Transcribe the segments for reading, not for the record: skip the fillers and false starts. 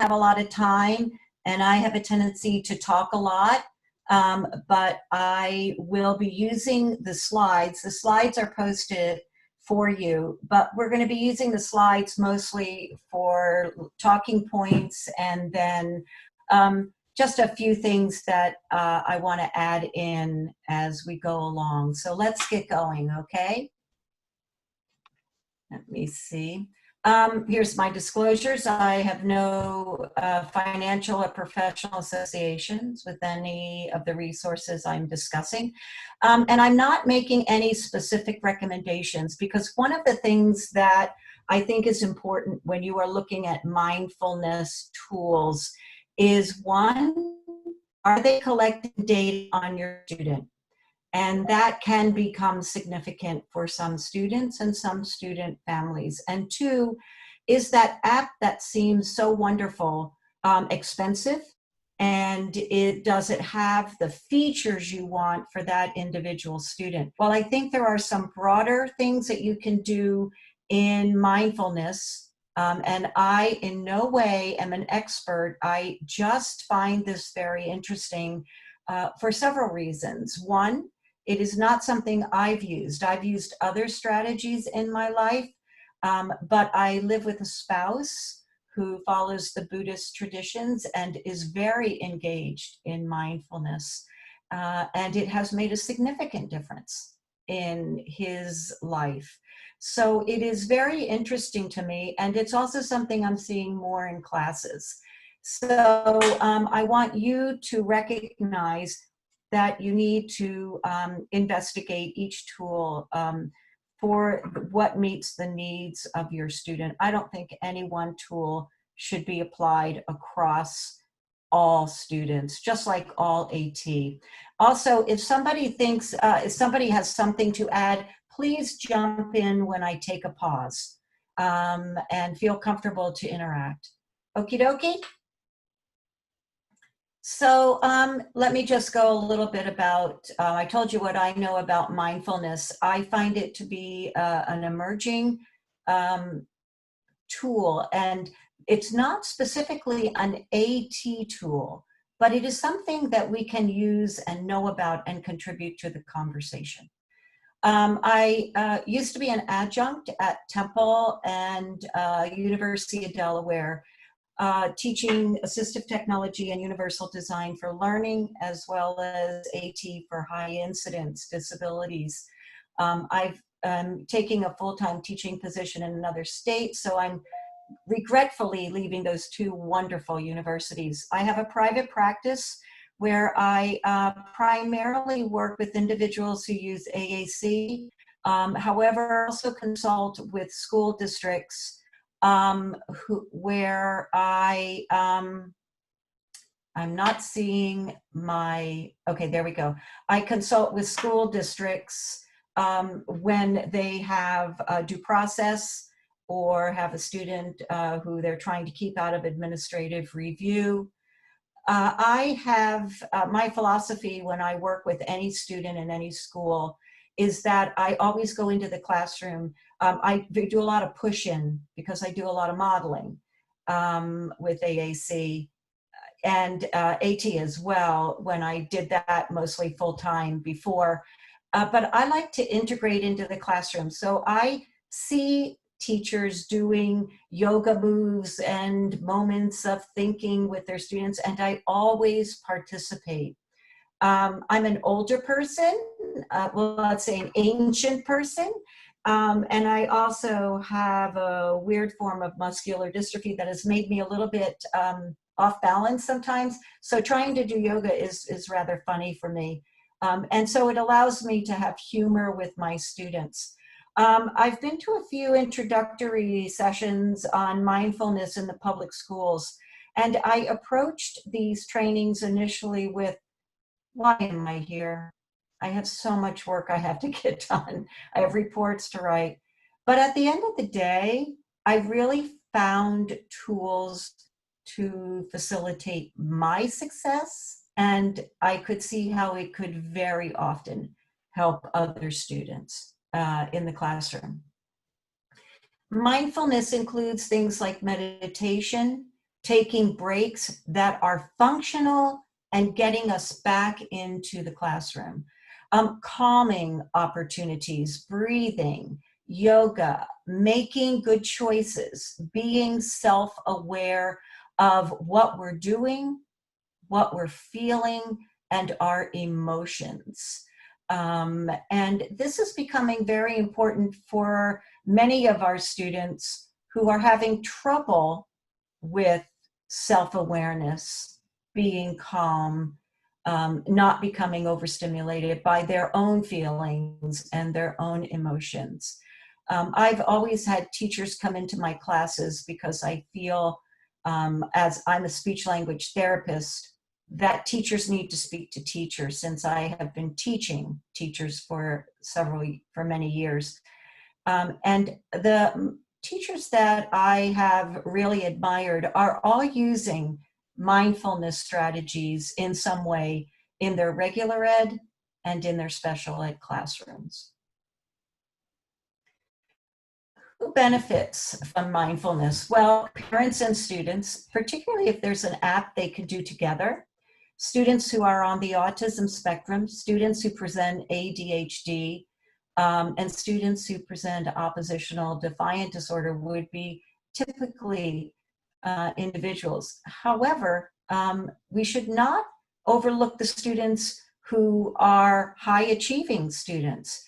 have a lot of time, and I have a tendency to talk a lot, but I will be using the slides. The slides are posted for you, but we're going to be using the slides mostly for talking points, and then just a few things that I want to add in as we go along. So let's get going, okay? Let me see. Here's my disclosures. I have no financial or professional associations with any of the resources I'm discussing. And I'm not making any specific recommendations, because one of the things that I think is important when you are looking at mindfulness tools is, one, are they collecting data on your student? And that can become significant for some students and some student families. And two, is that app that seems so wonderful expensive? And does it have the features you want for that individual student? Well, I think there are some broader things that you can do in mindfulness. And I in no way am an expert. I just find this very interesting for several reasons. One, it is not something I've used. I've used other strategies in my life, but I live with a spouse who follows the Buddhist traditions and is very engaged in mindfulness. And it has made a significant difference in his life. So it is very interesting to me, and it's also something I'm seeing more in classes. So I want you to recognize that you need to investigate each tool for what meets the needs of your student. I don't think any one tool should be applied across all students, just like all AT. Also, if somebody thinks, if somebody has something to add, please jump in when I take a pause and feel comfortable to interact. Okie dokie? So let me just go a little bit about, I told you what I know about mindfulness. I find it to be an emerging tool, and it's not specifically an AT tool, but it is something that we can use and know about and contribute to the conversation. I used to be an adjunct at Temple and University of Delaware, teaching assistive technology and universal design for learning, as well as AT for high incidence disabilities. I've taking a full-time teaching position in another state, so I'm regretfully leaving those two wonderful universities. I have a private practice where I primarily work with individuals who use AAC. However, I also consult with school districts where I'm not seeing my, okay, there we go. I consult with school districts when they have a due process or have a student who they're trying to keep out of administrative review. I have, my philosophy when I work with any student in any school is that I always go into the classroom. I do a lot of push-in because I do a lot of modeling with AAC and AT as well, when I did that mostly full-time before. But I like to integrate into the classroom. So I see teachers doing yoga moves and moments of thinking with their students, and I always participate. I'm an older person, well, let's say an ancient person, and I also have a weird form of muscular dystrophy that has made me a little bit off balance sometimes. So trying to do yoga is rather funny for me. And so it allows me to have humor with my students. I've been to a few introductory sessions on mindfulness in the public schools, and I approached these trainings initially with, why am I here? I have so much work I have to get done. I have reports to write. But at the end of the day, I really found tools to facilitate my success, and I could see how it could very often help other students in the classroom. Mindfulness includes things like meditation, taking breaks that are functional and getting us back into the classroom. Calming opportunities, breathing, yoga, making good choices, being self-aware of what we're doing, what we're feeling, and our emotions. And this is becoming very important for many of our students who are having trouble with self-awareness, being calm, not becoming overstimulated by their own feelings and their own emotions. I've always had teachers come into my classes because I feel, as I'm a speech language therapist, that teachers need to speak to teachers, since I have been teaching teachers for many years. And the teachers that I have really admired are all using mindfulness strategies in some way in their regular ed and in their special ed classrooms. Who benefits from mindfulness? Well, parents and students, particularly if there's an app they could do together. Students who are on the autism spectrum, students who present ADHD, and students who present oppositional defiant disorder would be typically individuals. However, we should not overlook the students who are high achieving students.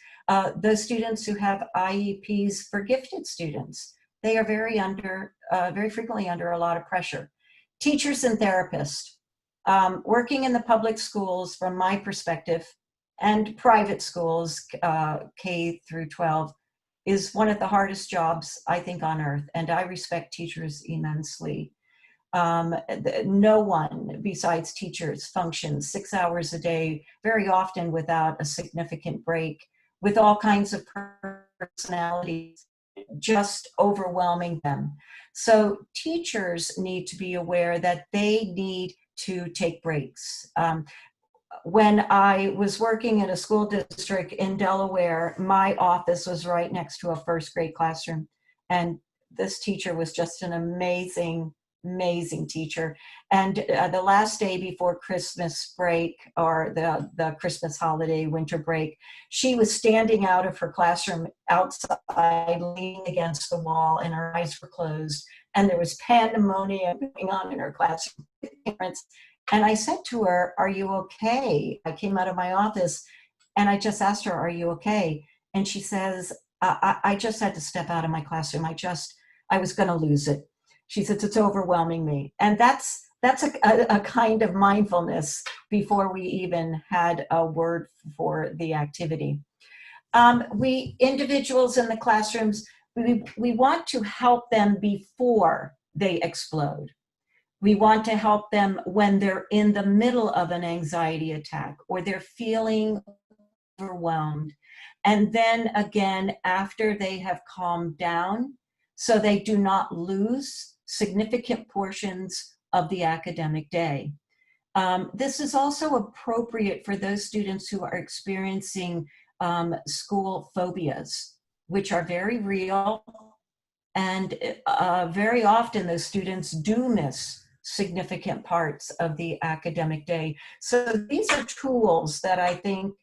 Those students who have IEPs for gifted students, they are very frequently under a lot of pressure. Teachers and therapists, working in the public schools, from my perspective, and private schools, K through 12, is one of the hardest jobs, I think, on earth, and I respect teachers immensely. No one besides teachers functions 6 hours a day, very often without a significant break, with all kinds of personalities just overwhelming them. So teachers need to be aware that they need to take breaks. When I was working in a school district in Delaware, my office was right next to a first grade classroom. And this teacher was just an amazing, amazing teacher. And the last day before Christmas break, or the Christmas holiday, winter break, she was standing out of her classroom outside, leaning against the wall, and her eyes were closed. And there was pandemonium going on in her classroom. Parents. And I said to her, "Are you okay?" I came out of my office and I just asked her, "Are you okay?" And she says, I just had to step out of my classroom. I was going to lose it. She says, "It's overwhelming me." And that's a kind of mindfulness before we even had a word for the activity. We individuals in the classrooms, we want to help them before they explode. We want to help them when they're in the middle of an anxiety attack or they're feeling overwhelmed. And then again, after they have calmed down, so they do not lose significant portions of the academic day. This is also appropriate for those students who are experiencing school phobias, which are very real. And very often those students do miss significant parts of the academic day. So these are tools that I think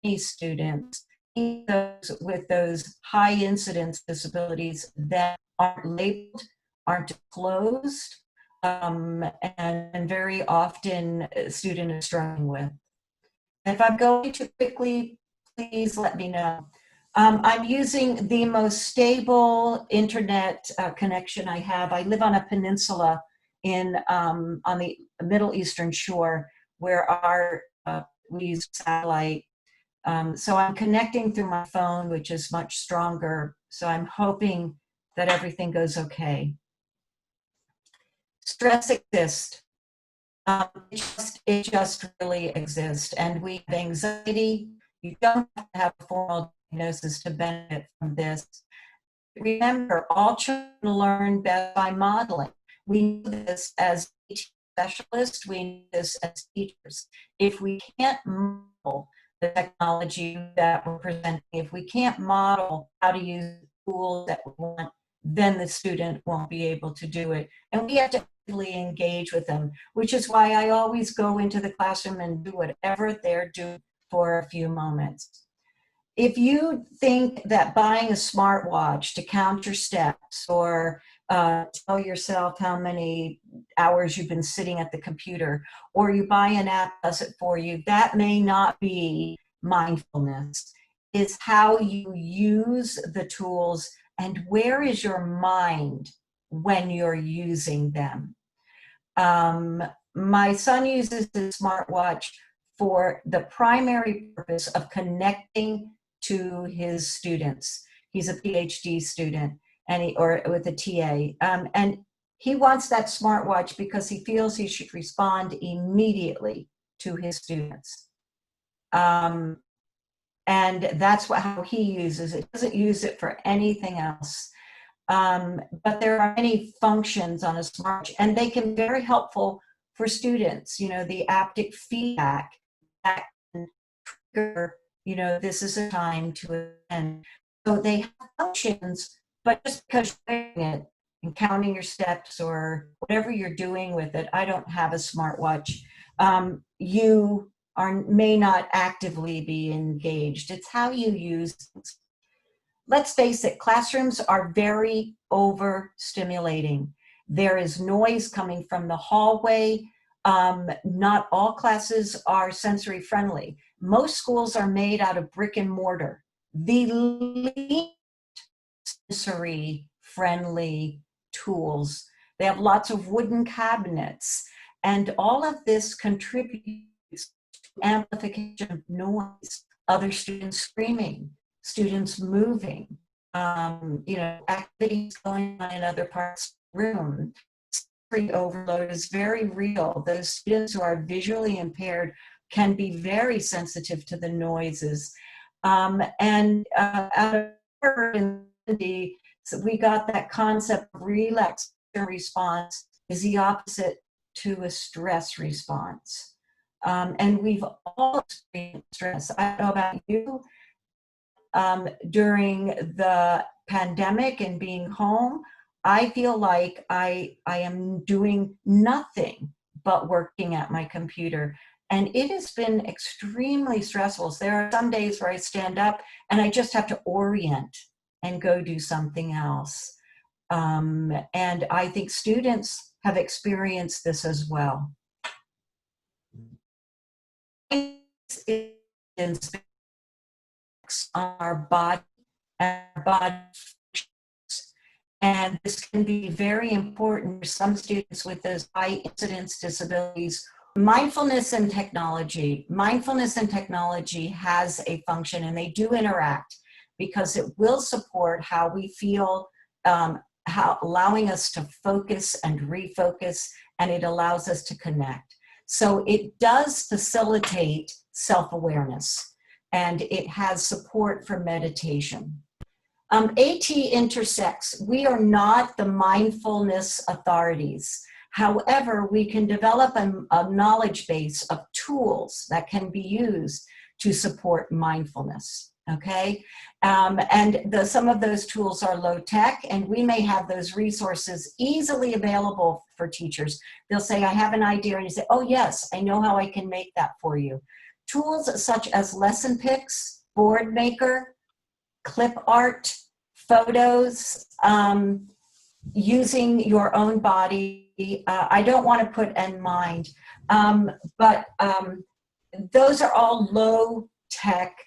these students, those with those high incidence disabilities that aren't labeled, aren't disclosed, and very often a student is struggling with. If I'm going too quickly, please let me know. I'm using the most stable internet connection I have. I live on a peninsula on the Middle Eastern shore, where we use satellite. So I'm connecting through my phone, which is much stronger. So I'm hoping that everything goes okay. Stress exists. It just really exists. And we have anxiety. You don't have to have a formal diagnosis to benefit from this. Remember, all children learn best by modeling. We know this as AT specialists, we know this as teachers. If we can't model the technology that we're presenting, if we can't model how to use the tools that we want then the student won't be able to do it. And we have to actively engage with them, which is why I always go into the classroom and do whatever they're doing for a few moments. If you think that buying a smartwatch to count your steps or tell yourself how many hours you've been sitting at the computer, or you buy an app that does it for you, that may not be mindfulness. It's how you use the tools and where is your mind when you're using them. My son uses the smartwatch for the primary purpose of connecting to his students. He's a PhD student or with a TA. And he wants that smartwatch because he feels he should respond immediately to his students. And that's how he uses it. He doesn't use it for anything else. But there are many functions on a smartwatch, and they can be very helpful for students. You know, the haptic feedback that can trigger, you know, this is a time to attend. So they have functions, but just because you're doing it and counting your steps or whatever you're doing with it, I don't have a smartwatch. You may not actively be engaged. It's how you use things. Let's face it, classrooms are very overstimulating. There is noise coming from the hallway. Not all classes are sensory friendly. Most schools are made out of brick and mortar. The least sensory friendly tools. They have lots of wooden cabinets, and all of this contributes to amplification of noise, other students screaming, students moving, you know, activities going on in other parts of the room. Sensory overload is very real. Those students who are visually impaired can be very sensitive to the noises. And out of Harvard, so we got that concept of relaxation response is the opposite to a stress response. And we've all experienced stress. I don't know about you. During the pandemic and being home, I feel like I am doing nothing but working at my computer. And it has been extremely stressful. So there are some days where I stand up and I just have to orient and go do something else. And I think students have experienced this as well. On our body and our body, and this can be very important for some students with those high incidence disabilities. Mindfulness and technology. Mindfulness and technology has a function, and they do interact because it will support how we feel, allowing us to focus and refocus, and it allows us to connect. So it does facilitate self-awareness, and it has support for meditation. AT Intersects. We are not the mindfulness authorities. However, we can develop a knowledge base of tools that can be used to support mindfulness, okay? And some of those tools are low tech, and we may have those resources easily available for teachers. They'll say, I have an idea, and you say, oh yes, I know how I can make that for you. Tools such as lesson picks, board maker, clip art, photos, using your own body. I don't want to put in mind, but those are all low-tech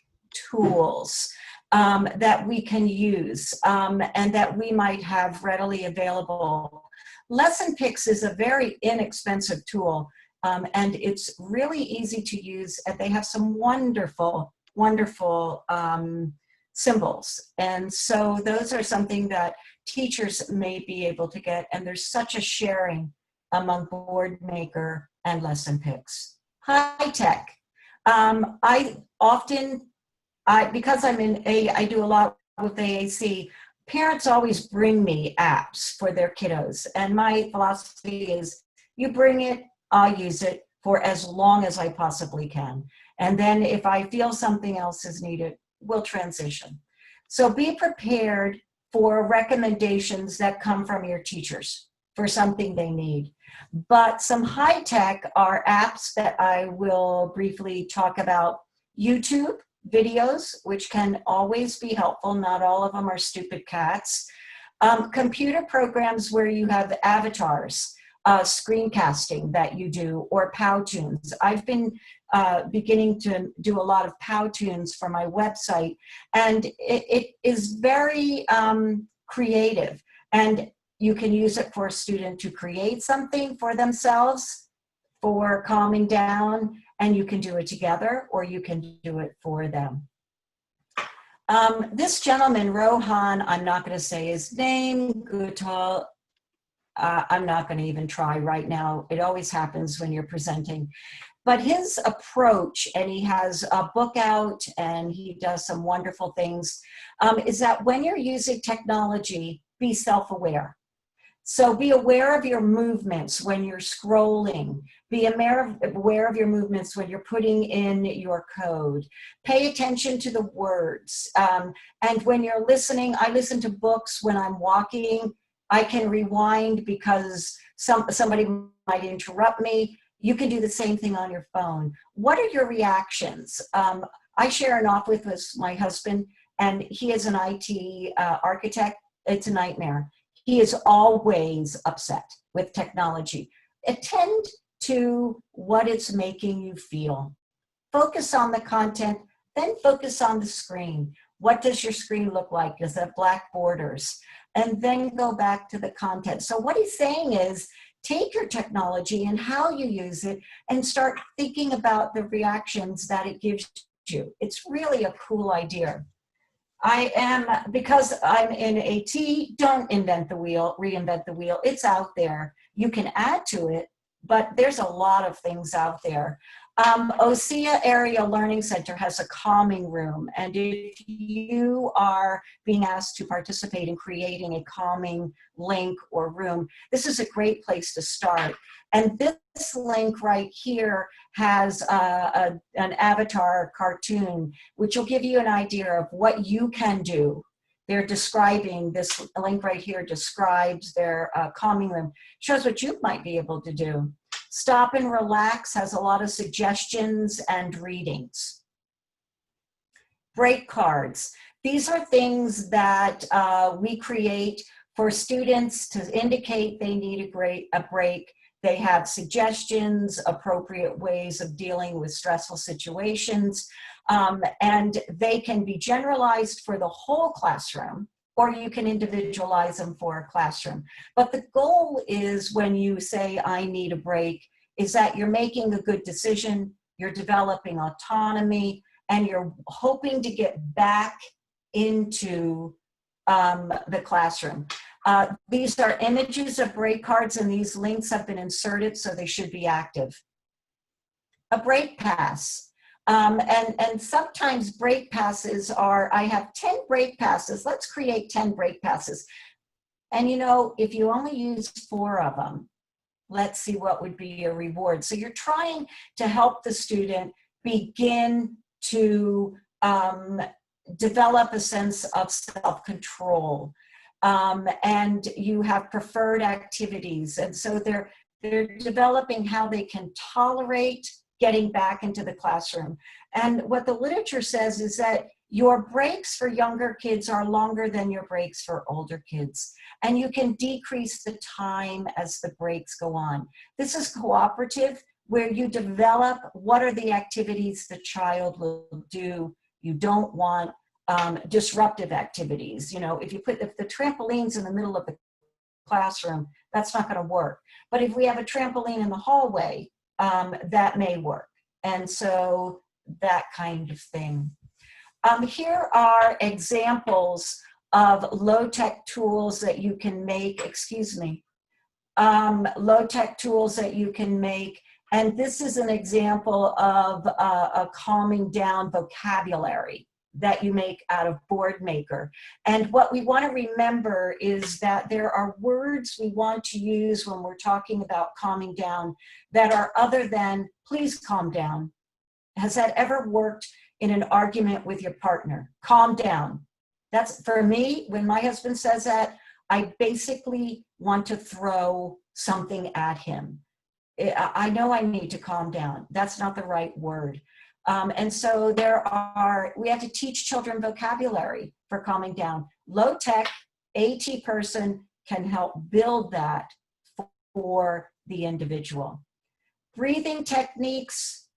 tools that we can use and that we might have readily available. Lesson Picks is a very inexpensive tool, and it's really easy to use, and they have some wonderful, wonderful symbols. And so those are something that teachers may be able to get, and there's such a sharing among board maker and lesson picks. High tech. Because I do a lot with AAC, parents always bring me apps for their kiddos. And my philosophy is, you bring it, I'll use it for as long as I possibly can. And then if I feel something else is needed, we'll transition. So be prepared for recommendations that come from your teachers for something they need. But some high tech are apps that I will briefly talk about. YouTube videos, which can always be helpful. Not all of them are stupid cats. Computer programs where you have avatars, screencasting that you do, or Powtoons. I've been beginning to do a lot of Powtoons for my website, and it is very creative. And you can use it for a student to create something for themselves for calming down, and you can do it together, or you can do it for them. This gentleman, Rohan, I'm not going to say his name, Gutal, I'm not going to even try right now. It always happens when you're presenting. But his approach, and he has a book out and he does some wonderful things, is that when you're using technology, be self-aware. So be aware of your movements when you're scrolling. Be aware of your movements when you're putting in your code. Pay attention to the words. And when you're listening, I listen to books when I'm walking. I can rewind because somebody might interrupt me. You can do the same thing on your phone. What are your reactions? I share an office with my husband, and he is an IT architect. It's a nightmare. He is always upset with technology. Attend to what it's making you feel. Focus on the content, then focus on the screen. What does your screen look like? Does it have black borders? And then go back to the content. So what he's saying is, take your technology and how you use it and start thinking about the reactions that it gives you. It's really a cool idea. Because I'm in AT, don't invent the wheel, reinvent the wheel. It's out there. You can add to it, but there's a lot of things out there. OSEA Area Learning Center has a calming room, and if you are being asked to participate in creating a calming link or room, this is a great place to start. And this link right here has an avatar cartoon, which will give you an idea of what you can do. They're describing, this link right here describes their calming room, shows what you might be able to do. Stop and Relax has a lot of suggestions and readings. Break cards. These are things that we create for students to indicate they need a break. They have suggestions, appropriate ways of dealing with stressful situations, and they can be generalized for the whole classroom, or you can individualize them for a classroom. But the goal is, when you say, I need a break, is that you're making a good decision, you're developing autonomy, and you're hoping to get back into the classroom. These are images of break cards, and these links have been inserted, so they should be active. A break pass. And sometimes break passes are, I have 10 break passes. Let's create 10 break passes. And you know, if you only use 4 of them, let's see what would be your reward. So you're trying to help the student begin to develop a sense of self-control. And you have preferred activities. And so they're developing how they can tolerate getting back into the classroom. And what the literature says is that your breaks for younger kids are longer than your breaks for older kids. And you can decrease the time as the breaks go on. This is cooperative, where you develop what are the activities the child will do. You don't want disruptive activities. You know, if the trampoline's in the middle of the classroom, that's not going to work. But if we have a trampoline in the hallway, that may work. And so that kind of thing. Here are examples of low-tech tools that you can make, low-tech tools that you can make. And this is an example of a calming down vocabulary that you make out of BoardMaker. And what we want to remember is that there are words we want to use when we're talking about calming down that are other than, please calm down. Has that ever worked in an argument with your partner? Calm down. That's for me, when my husband says that, I basically want to throw something at him. I know I need to calm down. That's not the right word. And so we have to teach children vocabulary for calming down. Low tech, AT person can help build that for the individual. Breathing techniques,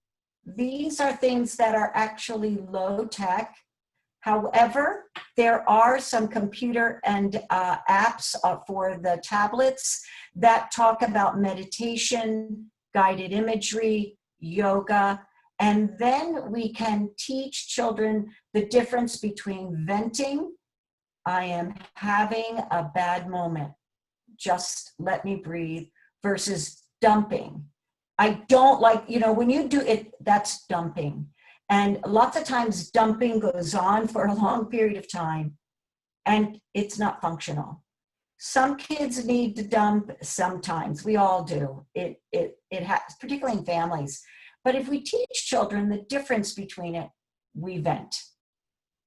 these are things that are actually low tech. However, there are some computer and apps for the tablets that talk about meditation, guided imagery, yoga, and then we can teach children the difference between venting, I am having a bad moment, just let me breathe, versus dumping. I don't like, when you do it, that's dumping. And lots of times dumping goes on for a long period of time and it's not functional. Some kids need to dump sometimes. We all do. It has, particularly in families. But if we teach children the difference between it, we vent.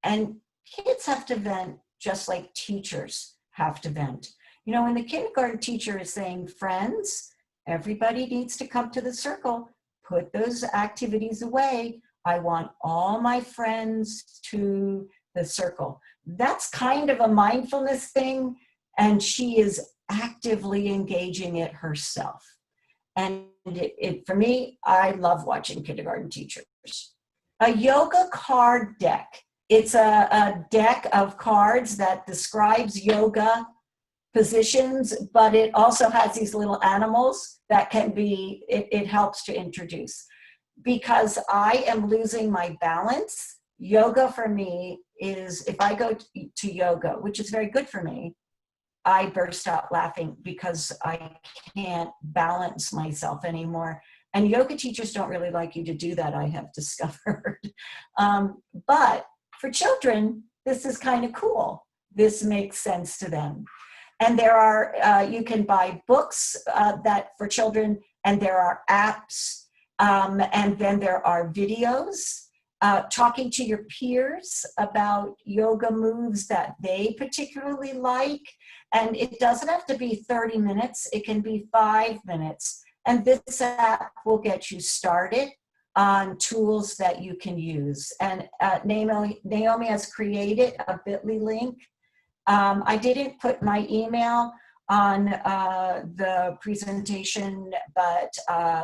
And kids have to vent just like teachers have to vent. When the kindergarten teacher is saying, friends, everybody needs to come to the circle, put those activities away. I want all my friends to the circle. That's kind of a mindfulness thing, and she is actively engaging it herself. And for me, I love watching kindergarten teachers. A yoga card deck. It's a deck of cards that describes yoga positions, but it also has these little animals that can be, it helps to introduce. Because I am losing my balance, yoga for me is, if I go to yoga, which is very good for me, I burst out laughing because I can't balance myself anymore. And yoga teachers don't really like you to do that, I have discovered. But for children, this is kind of cool. This makes sense to them. And there are, you can buy books that for children, and there are apps. And then there are videos, talking to your peers about yoga moves that they particularly like. And it doesn't have to be 30 minutes, it can be 5 minutes. And this app will get you started on tools that you can use. And Naomi has created a bit.ly link. I didn't put my email on the presentation, but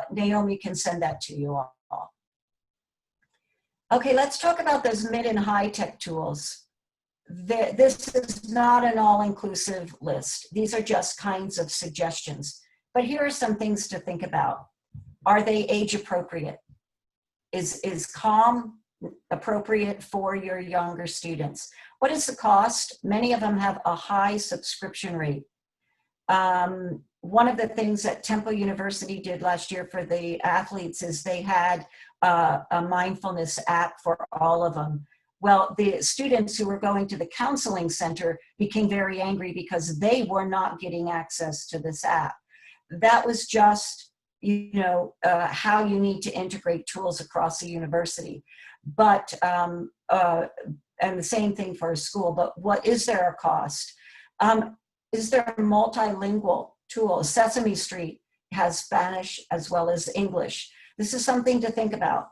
Naomi can send that to you all. Okay, let's talk about those mid and high tech tools. This is not an all-inclusive list. These are just kinds of suggestions. But here are some things to think about. Are they age appropriate? Is Calm appropriate for your younger students? What is the cost? Many of them have a high subscription rate. One of the things that Temple University did last year for the athletes is they had a mindfulness app for all of them. Well, the students who were going to the counseling center became very angry because they were not getting access to this app. That was just, how you need to integrate tools across the university. But, and the same thing for a school, but what is there a cost? Is there a multilingual tool? Sesame Street has Spanish as well as English. This is something to think about.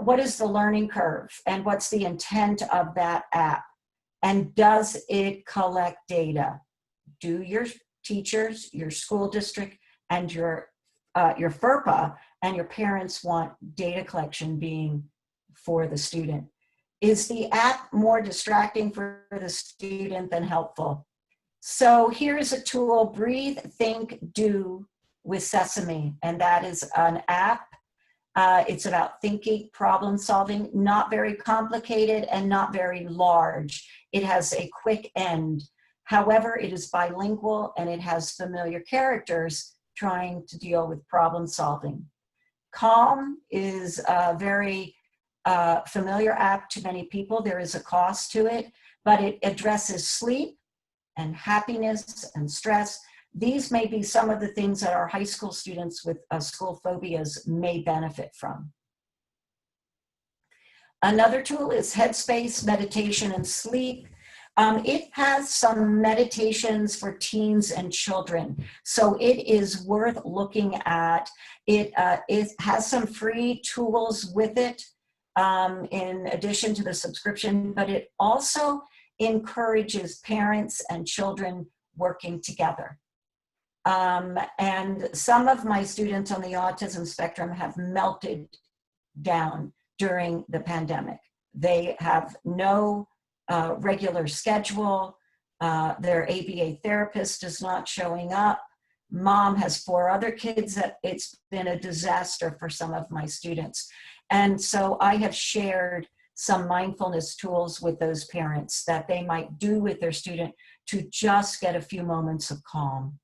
What is the learning curve and what's the intent of that app? And does it collect data? Do your teachers, your school district, and your FERPA and your parents want data collection being for the student? Is the app more distracting for the student than helpful? So here's a tool, Breathe, Think, Do with Sesame, and that is an app. It's about thinking, problem solving, not very complicated and not very large. It has a quick end. However, it is bilingual and it has familiar characters trying to deal with problem solving. Calm is a very familiar app to many people. There is a cost to it, but it addresses sleep and happiness and stress. These may be some of the things that our high school students with school phobias may benefit from. Another tool is Headspace, meditation and sleep. It has some meditations for teens and children, so it is worth looking at. It has some free tools with it in addition to the subscription, but it also encourages parents and children working together. And some of my students on the autism spectrum have melted down during the pandemic. They have no regular schedule. Their ABA therapist is not showing up. Mom has 4 other kids. It's been a disaster for some of my students. And so I have shared some mindfulness tools with those parents that they might do with their student to just get a few moments of calm.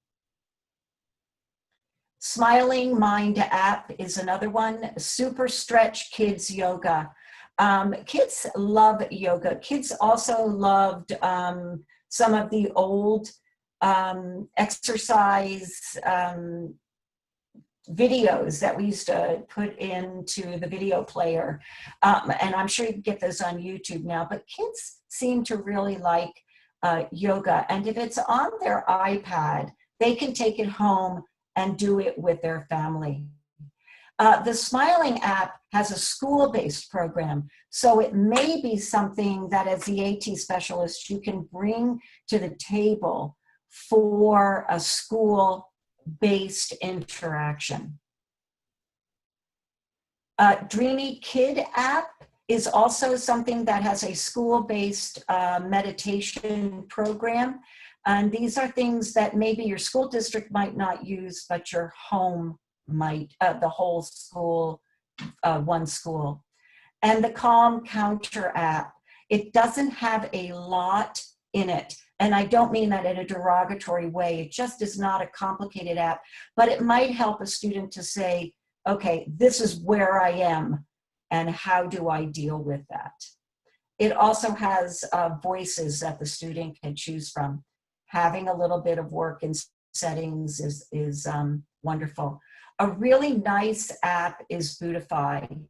Smiling Mind app is another one. Super Stretch Kids Yoga. Kids love yoga. Kids also loved some of the old exercise videos that we used to put into the video player. And I'm sure you can get those on YouTube now, but kids seem to really like yoga. And if it's on their iPad, they can take it home and do it with their family. The Smiling app has a school-based program, so it may be something that as the AT specialist you can bring to the table for a school-based interaction. Dreamy Kid app is also something that has a school-based meditation program. And these are things that maybe your school district might not use, but your home might, the whole school, one school. And the Calm Counter app, it doesn't have a lot in it. And I don't mean that in a derogatory way. It just is not a complicated app, but it might help a student to say, okay, this is where I am and how do I deal with that? It also has voices that the student can choose from. Having a little bit of work in settings is wonderful. A really nice app is Buddhify.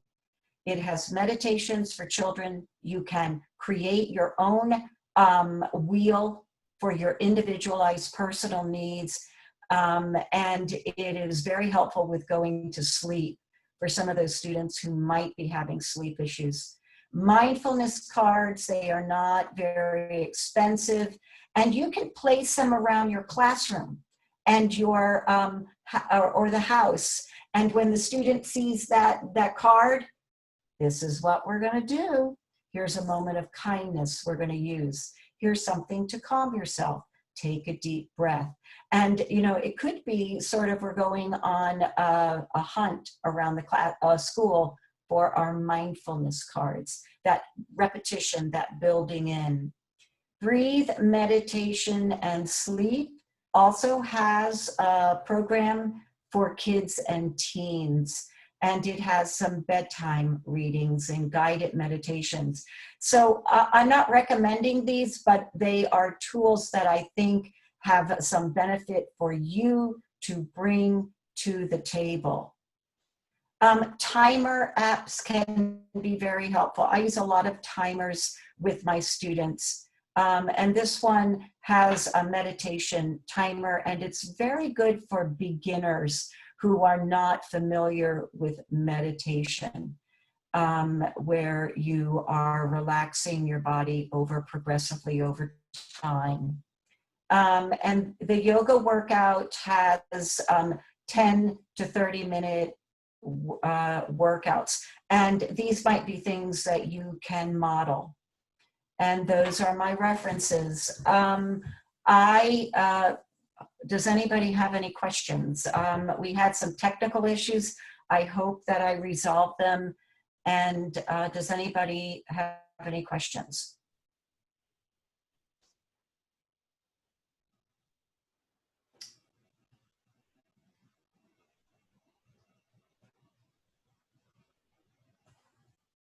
It has meditations for children. You can create your own wheel for your individualized personal needs. And it is very helpful with going to sleep for some of those students who might be having sleep issues. Mindfulness cards, they are not very expensive. And you can place them around your classroom and your or the house. And when the student sees that card, this is what we're going to do. Here's a moment of kindness we're going to use. Here's something to calm yourself. Take a deep breath. And you know, it could be sort of we're going on a hunt around the school for our mindfulness cards. That repetition, that building in. Breathe, Meditation, and Sleep also has a program for kids and teens, and it has some bedtime readings and guided meditations. So I'm not recommending these, but they are tools that I think have some benefit for you to bring to the table. Timer apps can be very helpful. I use a lot of timers with my students. And this one has a meditation timer, and it's very good for beginners who are not familiar with meditation, where you are relaxing your body progressively over time. And the yoga workout has 10 to 30 minute workouts, and these might be things that you can model. And those are my references. Does anybody have any questions? We had some technical issues. I hope that I resolved them. And does anybody have any questions?